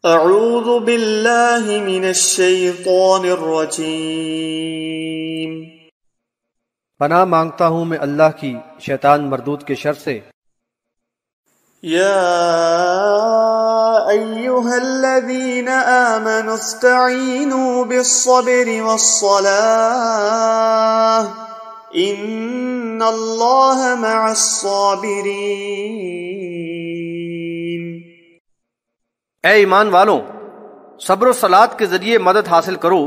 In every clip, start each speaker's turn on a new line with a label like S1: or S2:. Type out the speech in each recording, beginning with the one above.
S1: اعوذ باللہ من الشیطان الرجیم،
S2: پناہ مانگتا ہوں میں اللہ کی شیطان مردود کے شر سے۔
S1: یا ایہا الذین آمنوا استعینوا بالصبر والصلاة ان اللہ مع الصابرین۔
S2: اے ایمان والوں، صبر و صلات کے ذریعے مدد حاصل کرو،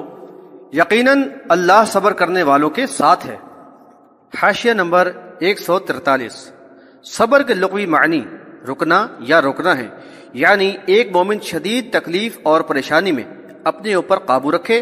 S2: یقیناً اللہ صبر کرنے والوں کے ساتھ ہے۔ حاشیہ نمبر 143۔ صبر کے لغوی معنی رکنا یا روکنا ہے، یعنی ایک مومن شدید تکلیف اور پریشانی میں اپنے اوپر قابو رکھے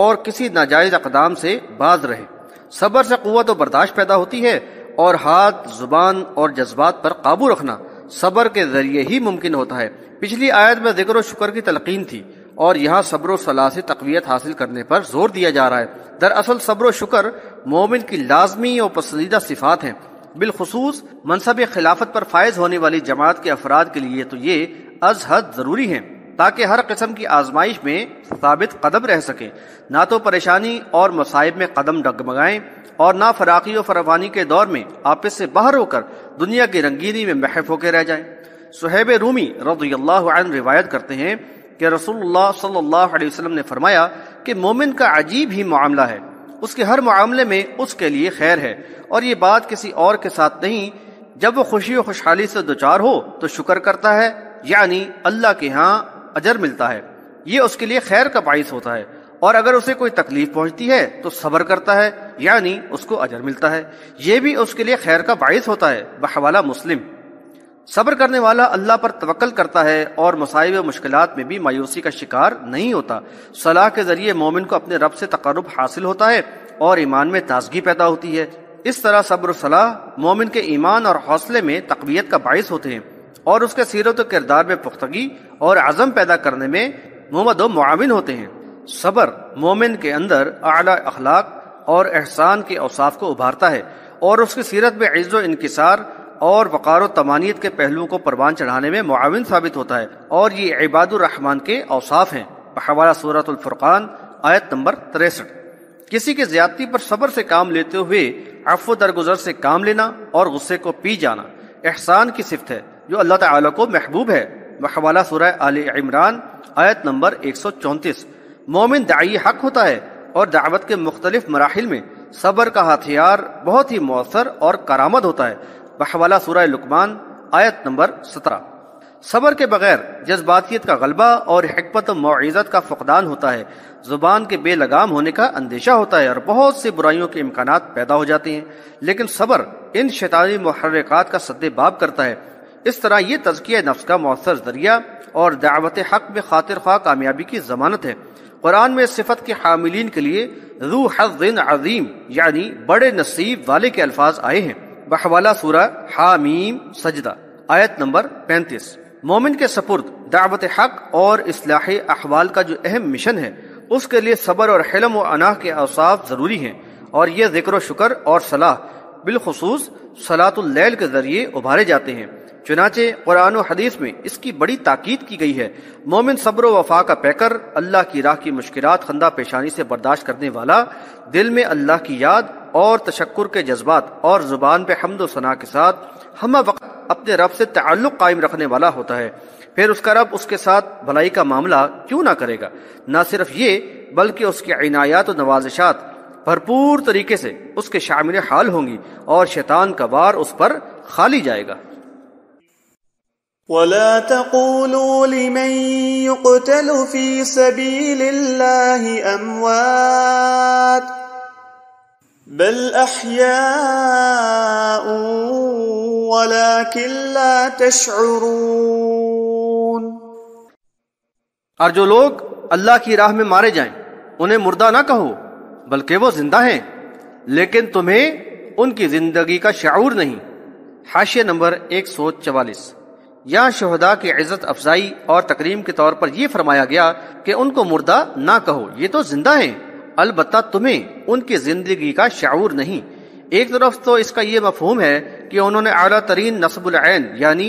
S2: اور کسی ناجائز اقدام سے باز رہے۔ صبر سے قوت و برداشت پیدا ہوتی ہے، اور ہاتھ، زبان اور جذبات پر قابو رکھنا صبر کے ذریعے ہی ممکن ہوتا ہے۔ پچھلی آیت میں ذکر و شکر کی تلقین تھی، اور یہاں صبر و صلاح سے تقویت حاصل کرنے پر زور دیا جا رہا ہے۔ دراصل صبر و شکر مومن کی لازمی اور پسندیدہ صفات ہیں، بالخصوص منصب خلافت پر فائز ہونے والی جماعت کے افراد کے لیے تو یہ از حد ضروری ہیں، تاکہ ہر قسم کی آزمائش میں ثابت قدم رہ سکیں، نہ تو پریشانی اور مصائب میں قدم ڈگمگائیں اور نہ فراقی و فراوانی کے دور میں آپس سے باہر ہو کر دنیا کی رنگینی میں محو ہو کے رہ جائیں۔ صہیب رومی رضی اللہ عنہ روایت کرتے ہیں کہ رسول اللہ صلی اللہ علیہ وسلم نے فرمایا کہ مومن کا عجیب ہی معاملہ ہے، اس کے ہر معاملے میں اس کے لیے خیر ہے، اور یہ بات کسی اور کے ساتھ نہیں۔ جب وہ خوشی و خوشحالی سے دوچار ہو تو شکر کرتا ہے، یعنی اللہ کے ہاں اجر ملتا ہے، یہ اس کے لیے خیر کا باعث ہوتا ہے، اور اگر اسے کوئی تکلیف پہنچتی ہے تو صبر کرتا ہے، یعنی اس کو اجر ملتا ہے، یہ بھی اس کے لیے خیر کا باعث ہوتا ہے۔ بحوالہ مسلم۔ صبر کرنے والا اللہ پر توکل کرتا ہے اور مصائب و مشکلات میں بھی مایوسی کا شکار نہیں ہوتا۔ صلاح کے ذریعے مومن کو اپنے رب سے تقرب حاصل ہوتا ہے اور ایمان میں تازگی پیدا ہوتی ہے۔ اس طرح صبر و صلاح مومن کے ایمان اور حوصلے میں تقویت کا باعث ہوتے ہیں، اور اس کے سیرت و کردار میں پختگی اور عزم پیدا کرنے میں ممد و معاون ہوتے ہیں۔ صبر مومن کے اندر اعلیٰ اخلاق اور احسان کے اوصاف کو ابھارتا ہے، اور اس کی سیرت میں عز و انکسار اور وقار و تمانیت کے پہلوؤں کو پروان چڑھانے میں معاون ثابت ہوتا ہے، اور یہ عباد الرحمن کے اوصاف ہیں۔ بحوالہ سورۃ الفرقان آیت نمبر 63۔ کسی کی زیادتی پر صبر سے کام لیتے ہوئے عفو درگزر سے کام لینا اور غصے کو پی جانا احسان کی صفت ہے جو اللہ تعالیٰ کو محبوب ہے۔ بحوالہ سورہ آل عمران آیت نمبر 134۔ مومن داعی حق ہوتا ہے، اور دعوت کے مختلف مراحل میں صبر کا ہتھیار بہت ہی مؤثر اور کارآمد ہوتا ہے۔ بحوالہ سورہ لقمان آیت نمبر 17۔ صبر کے بغیر جذباتیت کا غلبہ اور حکمت و موعظت کا فقدان ہوتا ہے، زبان کے بے لگام ہونے کا اندیشہ ہوتا ہے، اور بہت سی برائیوں کے امکانات پیدا ہو جاتے ہیں۔ لیکن صبر ان شیطانی محرکات کا سد باب کرتا ہے۔ اس طرح یہ تزکیہ نفس کا مؤثر ذریعہ اور دعوت حق میں خاطر خواہ کامیابی کی ضمانت ہے۔ قرآن میں اس صفت کے حاملین کے لیے ذو حظ عظیم، یعنی بڑے نصیب والے کے الفاظ آئے ہیں۔ بحوالہ سورہ حامیم سجدہ آیت نمبر 35۔ مومن کے سپرد دعوت حق اور اصلاح احوال کا جو اہم مشن ہے، اس کے لیے صبر اور حلم و اناہ کے اوصاف ضروری ہیں، اور یہ ذکر و شکر اور صلاح بالخصوص صلاۃ اللیل کے ذریعے ابھارے جاتے ہیں۔ چنانچہ قرآن و حدیث میں اس کی بڑی تاکید کی گئی ہے۔ مومن صبر و وفا کا پیکر، اللہ کی راہ کی مشکلات خندہ پیشانی سے برداشت کرنے والا، دل میں اللہ کی یاد اور تشکر کے جذبات اور زبان پہ حمد و ثنا کے ساتھ ہمہ وقت اپنے رب سے تعلق قائم رکھنے والا ہوتا ہے۔ پھر اس کا رب اس کے ساتھ بھلائی کا معاملہ کیوں نہ کرے گا؟ نہ صرف یہ بلکہ اس کی عنایات و نوازشات بھرپور طریقے سے اس کے شامل حال ہوں گی، اور شیطان کا وار اس پر خالی جائے گا۔
S1: وَلَا تَقُولُوا لِمَن يُقْتَلُ فِي سَبِيلِ اللَّهِ أَمْوَاتٌ بَلْ أَحْيَاءٌ وَلَكِن لَّا تَشْعُرُونَ۔
S2: اور جو لوگ اللہ کی راہ میں مارے جائیں انہیں مردہ نہ کہو، بلکہ وہ زندہ ہیں، لیکن تمہیں ان کی زندگی کا شعور نہیں۔ حاشیہ نمبر 144۔ یہاں شہداء کی عزت افزائی اور تکریم کے طور پر یہ فرمایا گیا کہ ان کو مردہ نہ کہو، یہ تو زندہ ہیں، البتہ تمہیں ان کی زندگی کا شعور نہیں۔ ایک طرف تو اس کا یہ مفہوم ہے کہ انہوں نے اعلیٰ ترین نصب العین یعنی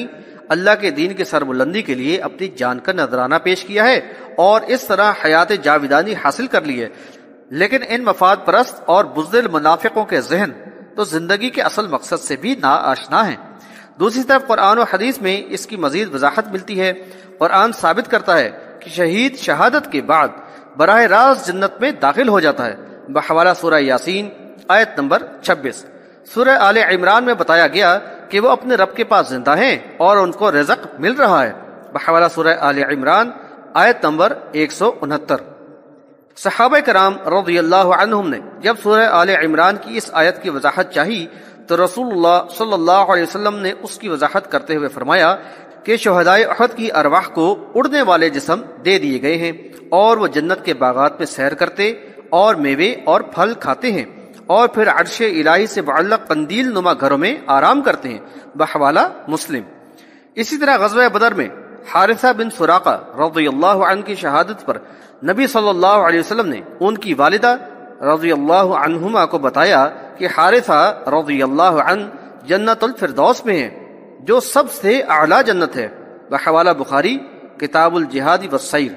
S2: اللہ کے دین کی سربلندی کے لیے اپنی جان کا نذرانہ پیش کیا ہے اور اس طرح حیات جاویدانی حاصل کر لی ہے، لیکن ان مفاد پرست اور بزدل منافقوں کے ذہن تو زندگی کے اصل مقصد سے بھی ناآشنا ہیں۔ دوسری طرف قرآن و حدیث میں اس کی مزید وضاحت ملتی ہے۔ قرآن ثابت کرتا ہے کہ شہید شہادت کے بعد براہ راست جنت میں داخل ہو جاتا ہے، بحوالہ سورہ یاسین آیت نمبر 26۔ سورہ آل عمران میں بتایا گیا کہ وہ اپنے رب کے پاس زندہ ہیں اور ان کو رزق مل رہا ہے، بحوالہ سورہ آل عمران آیت نمبر 169۔ صحابہ کرام رضی اللہ عنہم نے جب سورہ آل عمران کی اس آیت کی وضاحت چاہی تو رسول اللہ صلی اللہ علیہ وسلم نے اس کی وضاحت کرتے ہوئے فرمایا کہ شہدائے احد کی ارواح کو اڑنے والے جسم دے دیے گئے ہیں اور وہ جنت کے باغات میں سیر کرتے اور میوے اور پھل کھاتے ہیں اور پھر عرش الہی سے معلق قندیل نما گھروں میں آرام کرتے ہیں، بحوالہ مسلم۔ اسی طرح غزوہ بدر میں حارثہ بن سراقہ رضی اللہ عنہ کی شہادت پر نبی صلی اللہ علیہ وسلم نے ان کی والدہ رضی اللہ عنہما کو بتایا کہ حارثہ رضی اللہ عنہ جنت الفردوس میں ہیں جو سب سے اعلیٰ جنت ہے، بحوالہ بخاری کتاب الجہاد والسیر۔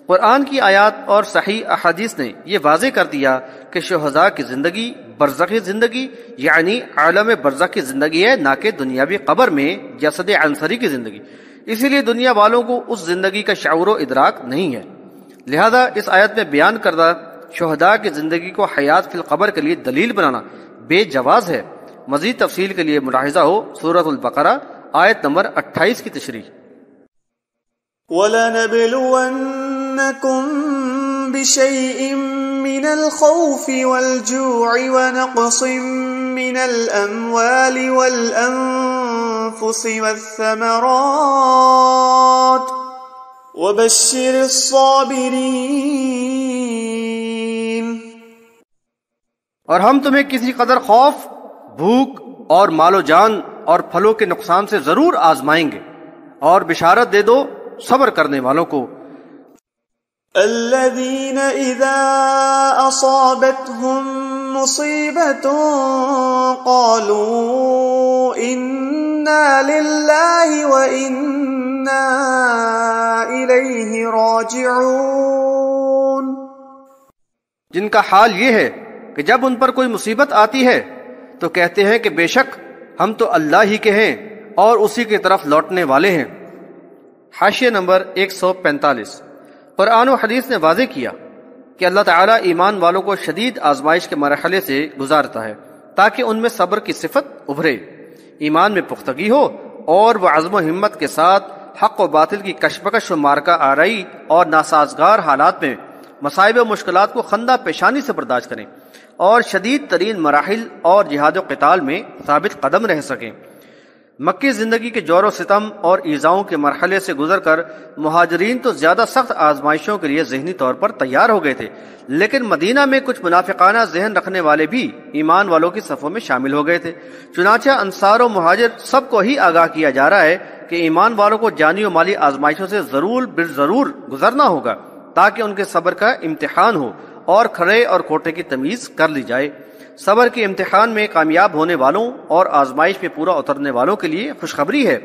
S2: قرآن کی آیات اور صحیح احادیث نے یہ واضح کر دیا کہ شہداء کی زندگی برزخی زندگی یعنی عالم برزخ کی زندگی ہے، نہ کہ دنیاوی قبر میں جسد عنصری کی زندگی۔ اسی لیے دنیا والوں کو اس زندگی کا شعور و ادراک نہیں ہے، لہذا اس آیت میں بیان کردہ شہداء کی زندگی کو حیات فی القبر کے لیے دلیل بنانا بے جواز ہے۔ مزید تفصیل کے لیے ملاحظہ ہو سورۃ البقرہ آیت نمبر 28 کی تشریح۔
S1: وَلَنَبْلُوَنَّكُمْ بِشَيْءٍ مِّنَ الْخَوْفِ وَالْجُوعِ وَنَقْصٍ مِّنَ الْأَمْوَالِ وَالْأَنفُسِ وَالثَّمَرَاتِ وَبَشِّرِ الصَّابِرِينَ۔
S2: اور ہم تمہیں کسی قدر خوف، بھوک اور مال و جان اور پھلوں کے نقصان سے ضرور آزمائیں گے، اور بشارت دے دو صبر کرنے والوں کو۔
S1: الذين إذا أصابتهم مصيبة قالوا إنا لله وإنا إليه راجعون،
S2: جن کا حال یہ ہے کہ جب ان پر کوئی مصیبت آتی ہے تو کہتے ہیں کہ بے شک ہم تو اللہ ہی کے ہیں اور اسی کی طرف لوٹنے والے ہیں۔ حاشیہ نمبر 145۔ قرآن و حدیث نے واضح کیا کہ اللہ تعالیٰ ایمان والوں کو شدید آزمائش کے مرحلے سے گزارتا ہے تاکہ ان میں صبر کی صفت ابھرے، ایمان میں پختگی ہو اور وہ عزم و ہمت کے ساتھ حق و باطل کی کشمکش و مارکہ آرائی اور ناسازگار حالات میں مصائب و مشکلات کو خندہ پیشانی سے برداشت کریں اور شدید ترین مراحل اور جہاد و قتال میں ثابت قدم رہ سکیں۔ مکی زندگی کے جور و ستم اور ایذاؤں کے مرحلے سے گزر کر مہاجرین تو زیادہ سخت آزمائشوں کے لیے ذہنی طور پر تیار ہو گئے تھے، لیکن مدینہ میں کچھ منافقانہ ذہن رکھنے والے بھی ایمان والوں کی صفوں میں شامل ہو گئے تھے۔ چنانچہ انصار و مہاجر سب کو ہی آگاہ کیا جا رہا ہے کہ ایمان والوں کو جانی و مالی آزمائشوں سے ضرور گزرنا ہوگا تاکہ ان کے صبر کا امتحان ہو اور کھڑے اور کھوٹے کی تمیز کر لی جائے۔ صبر کے امتحان میں کامیاب ہونے والوں اور آزمائش میں پورا اترنے والوں کے لیے خوشخبری ہے۔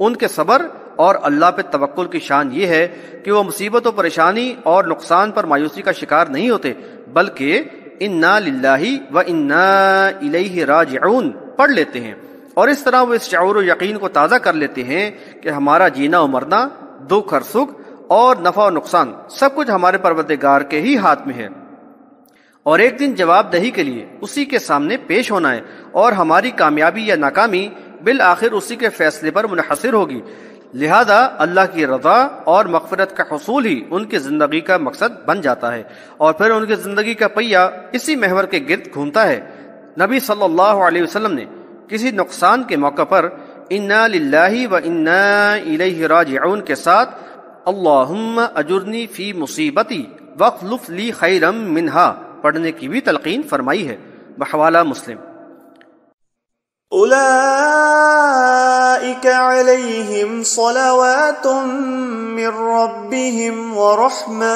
S2: ان کے صبر اور اللہ پہ توکل کی شان یہ ہے کہ وہ مصیبت و پریشانی اور نقصان پر مایوسی کا شکار نہیں ہوتے، بلکہ انا للہ و انا الیہ راجعون پڑھ لیتے ہیں، اور اس طرح وہ اس شعور و یقین کو تازہ کر لیتے ہیں کہ ہمارا جینا و مرنا، دکھ اور سکھ اور نفع و نقصان سب کچھ ہمارے پروردگار کے ہی ہاتھ میں ہے، اور ایک دن جواب دہی کے لیے اسی کے سامنے پیش ہونا ہے، اور ہماری کامیابی یا ناکامی بالآخر اسی کے فیصلے پر منحصر ہوگی۔ لہذا اللہ کی رضا اور مغفرت کا حصول ہی ان کی زندگی کا مقصد بن جاتا ہے، اور پھر ان کی زندگی کا پہیہ اسی محور کے گرد گھومتا ہے۔ نبی صلی اللہ علیہ وسلم نے کسی نقصان کے موقع پر انا للہ و انا الیہ راجعون کے ساتھ اللہم اجرنی فی مصیبتی واخلف لی خیرا منہا پڑھنے کی بھی تلقین فرمائی ہے، بحوالہ مسلم۔
S1: اولئک علیہم صلوات من ربہم ورحمہ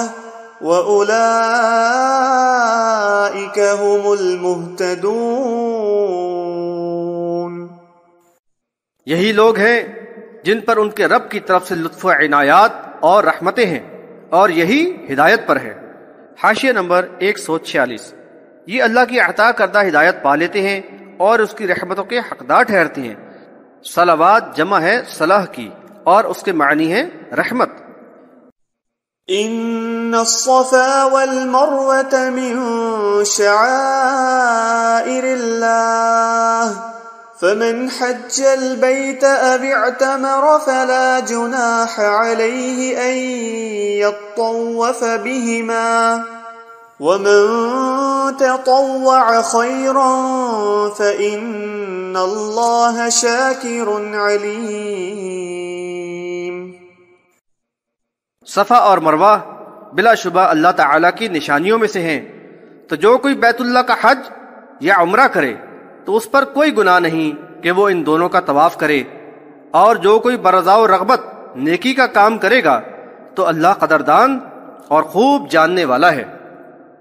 S1: واولئک هم المہتدون۔
S2: یہی لوگ ہیں جن پر ان کے رب کی طرف سے لطف و عنایات اور رحمتیں ہیں، اور یہی ہدایت پر ہے۔ حاشیہ نمبر 146۔ یہ اللہ کی عطا کردہ ہدایت پا لیتے ہیں اور اس کی رحمتوں کے حقدار ٹھہرتے ہیں۔ صلوات جمع ہے صلاح کی، اور اس کے معنی ہے رحمت۔
S1: ان الصفا والمروة من شعائر الله فمن حج البيت أو اعتمر فلا جناح عليه أن يطوف بهما ومن تطوع خيرا فإن الله شاكر عليم۔
S2: صفا اور مروہ بلا شبہ اللہ تعالیٰ کی نشانیوں میں سے ہیں، تو جو کوئی بیت اللہ کا حج یا عمرہ کرے تو اس پر کوئی گناہ نہیں کہ وہ ان دونوں کا طواف کرے، اور جو کوئی برضا و رغبت نیکی کا کام کرے گا تو اللہ قدردان اور خوب جاننے والا ہے۔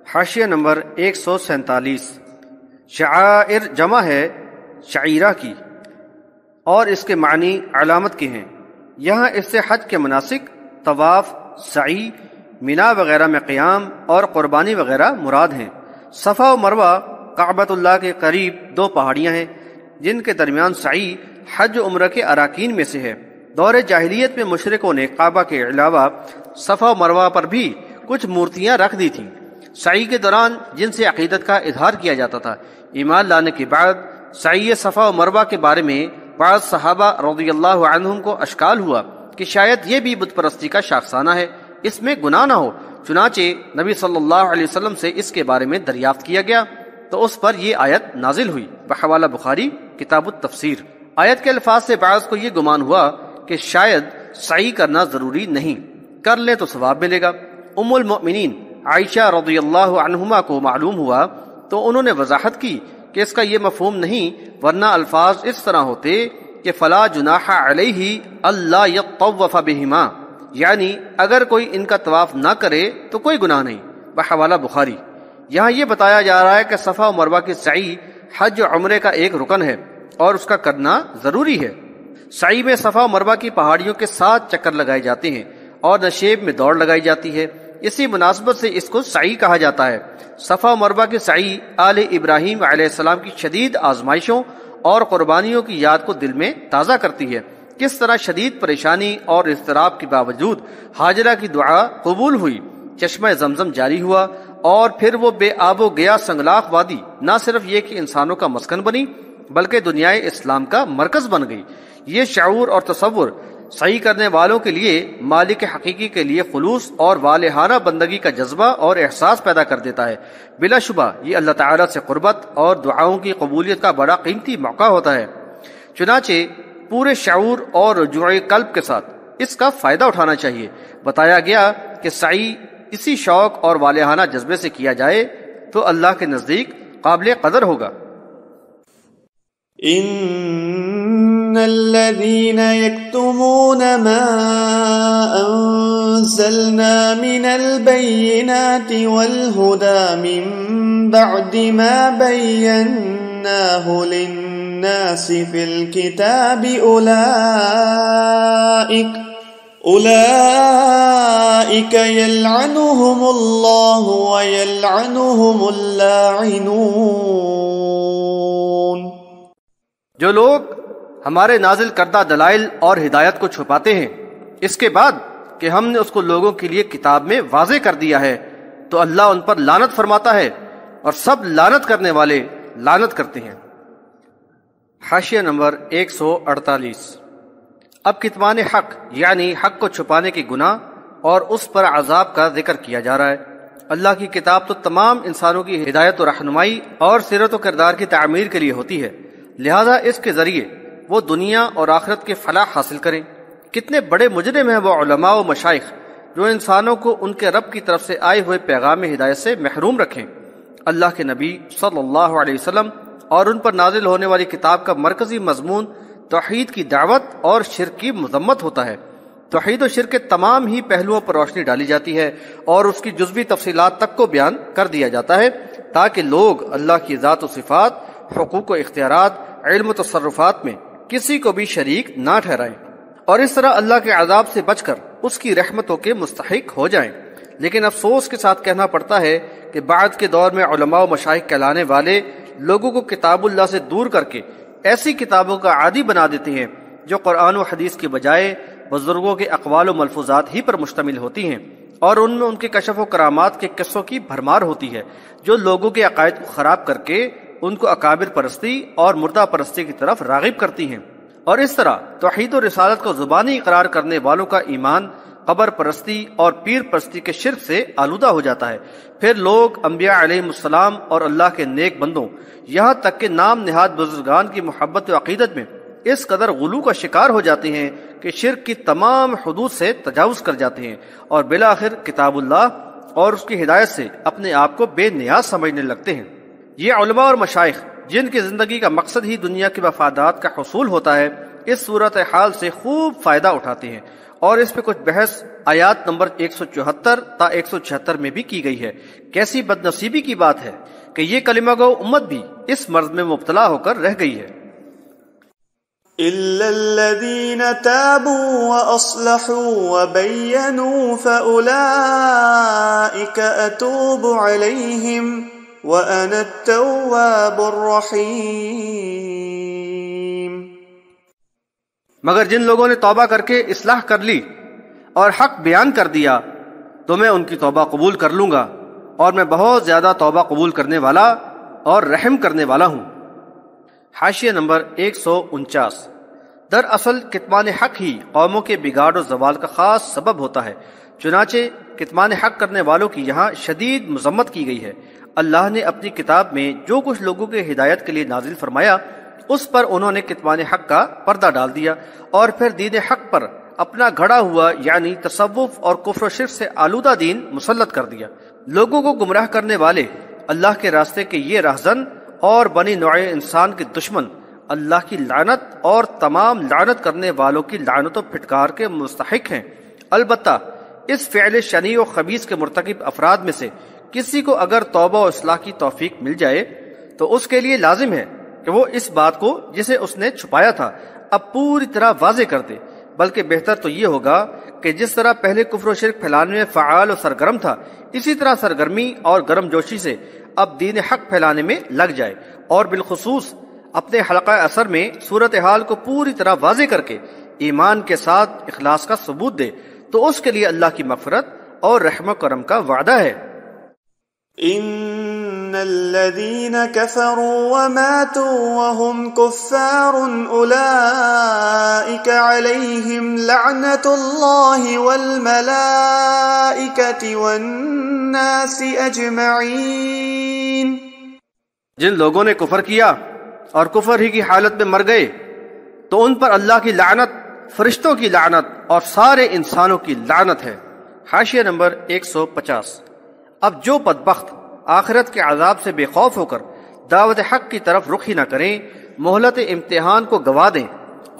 S2: حاشیہ نمبر 147۔ شعائر جمع ہے شعیرہ کی، اور اس کے معنی علامت کے ہیں۔ یہاں اس سے حج کے مناسک، طواف، سعی، مینا وغیرہ میں قیام اور قربانی وغیرہ مراد ہیں۔ صفا و مروہ کعبۃ اللہ کے قریب دو پہاڑیاں ہیں جن کے درمیان سعی حج و عمرہ کے اراکین میں سے ہے۔ دور جاہلیت میں مشرکوں نے کعبہ کے علاوہ صفا و مروہ پر بھی کچھ مورتیاں رکھ دی تھیں، سعی کے دوران جن سے عقیدت کا اظہار کیا جاتا تھا۔ ایمان لانے کے بعد سعی صفا و مروہ کے بارے میں بعض صحابہ رضی اللہ عنہم کو اشکال ہوا کہ شاید یہ بھی بت پرستی کا شاخسانہ ہے، اس میں گناہ نہ ہو۔ چنانچہ نبی صلی اللہ علیہ وسلم سے اس کے بارے میں دریافت کیا گیا تو اس پر یہ آیت نازل ہوئی بحوالہ بخاری کتاب التفسیر۔ آیت کے الفاظ سے بعض کو یہ گمان ہوا کہ شاید سعی کرنا ضروری نہیں، کر لیں تو ثواب ملے گا۔ ام المؤمنین عائشہ رضی اللہ عنہما کو معلوم ہوا تو انہوں نے وضاحت کی کہ اس کا یہ مفہوم نہیں، ورنہ الفاظ اس طرح ہوتے کہ فلا جناح علیہ اللہ یطوف بہما، یعنی اگر کوئی ان کا طواف نہ کرے تو کوئی گناہ نہیں، بحوالہ بخاری۔ یہاں یہ بتایا جا رہا ہے کہ صفا و مروہ کی سعی حج و عمرے کا ایک رکن ہے اور اس کا کرنا ضروری ہے۔ سعی میں صفا و مروہ کی پہاڑیوں کے 7 چکر لگائے جاتے ہیں اور نشیب میں دوڑ لگائی جاتی ہے، اسی مناسبت سے اس کو سعی کہا جاتا ہے۔ صفا و مروہ کی سعی آل ابراہیم علیہ السلام کی شدید آزمائشوں اور قربانیوں کی یاد کو دل میں تازہ کرتی ہے۔ کس طرح شدید پریشانی اور اضطراب کے باوجود ہاجرہ کی دعا قبول ہوئی، چشمہ زمزم جاری ہوا، اور پھر وہ بے آب و گیا سنگلاخ وادی نہ صرف یہ کہ انسانوں کا مسکن بنی بلکہ دنیائے اسلام کا مرکز بن گئی۔ یہ شعور اور تصور سعی کرنے والوں کے لیے مالک حقیقی کے لیے خلوص اور والہانہ بندگی کا جذبہ اور احساس پیدا کر دیتا ہے۔ بلا شبہ یہ اللہ تعالیٰ سے قربت اور دعاؤں کی قبولیت کا بڑا قیمتی موقع ہوتا ہے، چنانچہ پورے شعور اور رجوع قلب کے ساتھ اس کا فائدہ اٹھانا چاہیے۔ بتایا گیا کہ سعی اسی شوق اور والہانہ جذبے سے کیا جائے تو اللہ کے نزدیک قابل قدر ہوگا۔
S1: ان الذين يكتمون ما انزلنا من البينات والهدى من بعد ما بيناه للناس في الكتاب أولئك يلعنهم الله ويلعنهم اللاعنون۔
S2: جو لوگ ہمارے نازل کردہ دلائل اور ہدایت کو چھپاتے ہیں اس کے بعد کہ ہم نے اس کو لوگوں کے لیے کتاب میں واضح کر دیا ہے، تو اللہ ان پر لعنت فرماتا ہے اور سب لعنت کرنے والے لعنت کرتے ہیں۔ حاشیہ نمبر 148۔ اب کتمان حق یعنی حق کو چھپانے کے گناہ اور اس پر عذاب کا ذکر کیا جا رہا ہے۔ اللہ کی کتاب تو تمام انسانوں کی ہدایت و رہنمائی اور سیرت و کردار کی تعمیر کے لیے ہوتی ہے، لہذا اس کے ذریعے وہ دنیا اور آخرت کے فلاح حاصل کریں۔ کتنے بڑے مجرم ہیں وہ علماء و مشائخ جو انسانوں کو ان کے رب کی طرف سے آئے ہوئے پیغام ہدایت سے محروم رکھیں۔ اللہ کے نبی صلی اللہ علیہ وسلم اور ان پر نازل ہونے والی کتاب کا مرکزی مضمون توحید کی دعوت اور شرک کی مذمت ہوتا ہے۔ توحید و شرک کے تمام ہی پہلوؤں پر روشنی ڈالی جاتی ہے اور اس کی جزوی تفصیلات تک کو بیان کر دیا جاتا ہے تاکہ لوگ اللہ کی ذات و صفات، حقوق و اختیارات، علم و تصرفات میں کسی کو بھی شریک نہ ٹھہرائیں اور اس طرح اللہ کے عذاب سے بچ کر اس کی رحمتوں کے مستحق ہو جائیں۔ لیکن افسوس کے ساتھ کہنا پڑتا ہے کہ بعد کے دور میں علماء و مشائخ کہلانے والے لوگوں کو کتاب اللہ سے دور کر کے ایسی کتابوں کا عادی بنا دیتے ہیں جو قرآن و حدیث کے بجائے بزرگوں کے اقوال و ملفوظات ہی پر مشتمل ہوتی ہیں، اور ان میں ان کے کشف و کرامات کے قصوں کی بھرمار ہوتی ہے جو لوگوں کے عقائد کو خراب کر کے ان کو اکابر پرستی اور مردہ پرستی کی طرف راغب کرتی ہیں۔ اور اس طرح توحید و رسالت کو زبانی اقرار کرنے والوں کا ایمان قبر پرستی اور پیر پرستی کے شرک سے آلودہ ہو جاتا ہے۔ پھر لوگ انبیاء علیہ السلام اور اللہ کے نیک بندوں یہاں تک کہ نام نہاد بزرگان کی محبت و عقیدت میں اس قدر غلو کا شکار ہو جاتے ہیں کہ شرک کی تمام حدود سے تجاوز کر جاتے ہیں اور بالآخر کتاب اللہ اور اس کی ہدایت سے اپنے آپ کو بے نیاز سمجھنے لگتے ہیں۔ یہ علماء اور مشائخ جن کی زندگی کا مقصد ہی دنیا کے مفادات کا حصول ہوتا ہے اس صورتحال سے خوب فائدہ اٹھاتے ہیں، اور اس پہ کچھ بحث آیات نمبر 174 تا 176 میں بھی کی گئی ہے۔ کیسی بد نصیبی کی بات ہے کہ یہ کلمہ گو امت بھی اس مرض میں مبتلا ہو کر رہ گئی ہے۔
S1: إِلَّا الَّذِينَ تَابُوا وَأَصْلَحُوا وَبَيَّنُوا فَأُولَئِكَ أَتُوبُ عَلَيْهِمْ وَأَنَا التَّوَّابُ الرَّحِيمُ۔
S2: مگر جن لوگوں نے توبہ کر کے اصلاح کر لی اور حق بیان کر دیا تو میں ان کی توبہ قبول کر لوں گا، اور میں بہت زیادہ توبہ قبول کرنے والا اور رحم کرنے والا ہوں۔ حاشیہ نمبر 149۔ دراصل کتمان حق ہی قوموں کے بگاڑ و زوال کا خاص سبب ہوتا ہے، چنانچہ کتمان حق کرنے والوں کی یہاں شدید مذمت کی گئی ہے۔ اللہ نے اپنی کتاب میں جو کچھ لوگوں کے ہدایت کے لیے نازل فرمایا اس پر انہوں نے کتمان حق کا پردہ ڈال دیا، اور پھر دین حق پر اپنا گھڑا ہوا یعنی تصوف اور کفر و شرک سے آلودہ دین مسلط کر دیا۔ لوگوں کو گمراہ کرنے والے اللہ کے راستے کے یہ راہزن اور بنی نوع انسان کے دشمن اللہ کی لعنت اور تمام لعنت کرنے والوں کی لعنت و پھٹکار کے مستحق ہیں۔ البتہ اس فعل شنیع و خبیث کے مرتکب افراد میں سے کسی کو اگر توبہ و اصلاح کی توفیق مل جائے تو اس کے لیے لازم ہے کہ وہ اس بات کو جسے اس نے چھپایا تھا اب پوری طرح واضح کر دے، بلکہ بہتر تو یہ ہوگا کہ جس طرح پہلے کفر و شرک پھیلانے میں فعال و سرگرم تھا اسی طرح سرگرمی اور گرم جوشی سے اب دین حق پھیلانے میں لگ جائے، اور بالخصوص اپنے حلقہ اثر میں صورتحال کو پوری طرح واضح کر کے ایمان کے ساتھ اخلاص کا ثبوت دے تو اس کے لیے اللہ کی مغفرت اور رحم و کرم کا وعدہ ہے۔
S1: ان الذين كفروا وماتوا وهم كفار اولئك عليهم لعنة الله والملائكة والناس اجمعين۔
S2: جن لوگوں نے کفر کیا اور کفر ہی کی حالت میں مر گئے تو ان پر اللہ کی لعنت، فرشتوں کی لعنت اور سارے انسانوں کی لعنت ہے۔ حاشیہ نمبر 150۔ اب جو بدبخت آخرت کے عذاب سے بے خوف ہو کر دعوت حق کی طرف رخ ہی نہ کریں، مہلت امتحان کو گوا دیں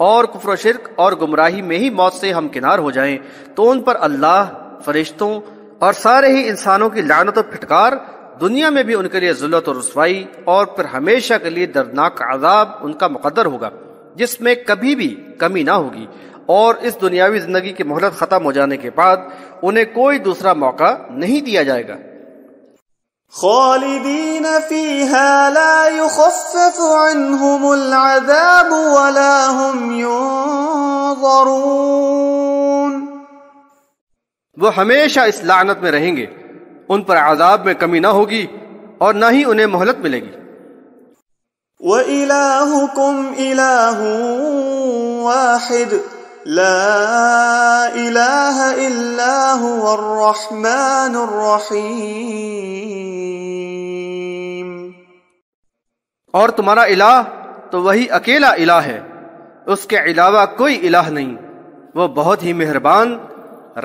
S2: اور کفر و شرک اور گمراہی میں ہی موت سے ہمکنار ہو جائیں تو ان پر اللہ، فرشتوں اور سارے ہی انسانوں کی لعنت و پھٹکار، دنیا میں بھی ان کے لیے ذلت و رسوائی، اور پھر ہمیشہ کے لیے دردناک عذاب ان کا مقدر ہوگا جس میں کبھی بھی کمی نہ ہوگی، اور اس دنیاوی زندگی کی مہلت ختم ہو جانے کے بعد انہیں کوئی دوسرا موقع نہیں دیا جائے گا۔
S1: خالدین فیہا لا یخفف عنہم العذاب ولا هم ینظرون۔
S2: وہ ہمیشہ اس لعنت میں رہیں گے، ان پر عذاب میں کمی نہ ہوگی اور نہ ہی انہیں مہلت ملے گی۔
S1: وَإِلَٰهُكُمْ إِلَٰهٌ وَاحِدٌ لَا إِلَٰهَ إِلَّا هُوَ الرَّحْمَٰنُ الرَّحِيمُ۔
S2: اور تمہارا الہ تو وہی اکیلا الہ ہے، اس کے علاوہ کوئی الہ نہیں، وہ بہت ہی مہربان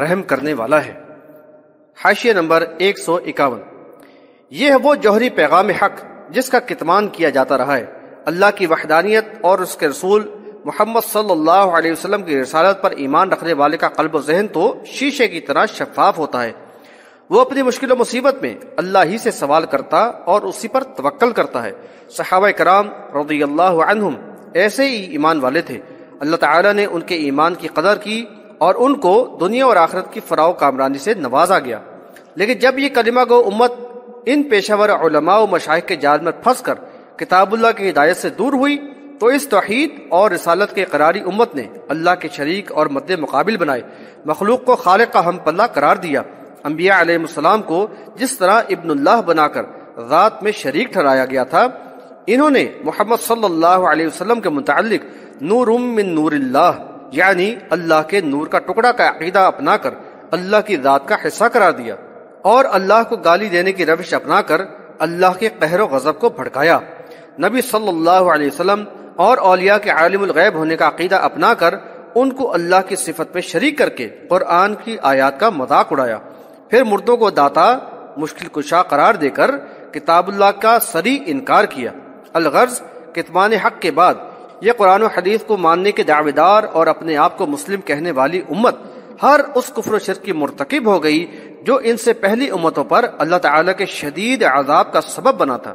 S2: رحم کرنے والا ہے۔ حاشیہ نمبر 151۔ یہ ہے وہ جوہری پیغام حق جس کا کتمان کیا جاتا رہا ہے۔ اللہ کی وحدانیت اور اس کے رسول محمد صلی اللہ علیہ وسلم کی رسالت پر ایمان رکھنے والے کا قلب و ذہن تو شیشے کی طرح شفاف ہوتا ہے۔ وہ اپنی مشکل و مصیبت میں اللہ ہی سے سوال کرتا اور اسی پر توکل کرتا ہے۔ صحابہ کرام رضی اللہ عنہم ایسے ہی ایمان والے تھے، اللہ تعالیٰ نے ان کے ایمان کی قدر کی اور ان کو دنیا اور آخرت کی فراو کامرانی سے نوازا گیا۔ لیکن جب یہ کلمہ گو امت ان پیشہ ور علماء و مشائخ کے جال میں پھنس کر کتاب اللہ کی ہدایت سے دور ہوئی تو اس توحید اور رسالت کے قراری امت نے اللہ کے شریک اور مد مقابل بنائے، مخلوق کو خالق کا ہم پلہ قرار دیا۔ انبیاء علیہ السلام کو جس طرح ابن اللہ بنا کر ذات میں شریک ٹھہرایا گیا تھا، انہوں نے محمد صلی اللہ علیہ وسلم کے متعلق نور من نور اللہ یعنی اللہ کے نور کا ٹکڑا کا عقیدہ اپنا کر اللہ کی ذات کا حصہ قرار دیا، اور اللہ کو گالی دینے کی روش اپنا کر اللہ کے قہر و غضب کو بھڑکایا۔ نبی صلی اللہ علیہ وسلم اور اولیاء کے عالم الغیب ہونے کا عقیدہ اپنا کر ان کو اللہ کی صفت میں شریک کر کے قرآن کی آیات کا مذاق اڑایا، پھر مردوں کو داتا مشکل کشا قرار دے کر کتاب اللہ کا صریح انکار کیا۔ الغرض کتمان حق کے بعد یہ قرآن و حدیث کو ماننے کے دعوے دار اور اپنے آپ کو مسلم کہنے والی امت ہر اس کفر و شرک کی مرتکب ہو گئی جو ان سے پہلی امتوں پر اللہ تعالیٰ کے شدید عذاب کا سبب بنا تھا۔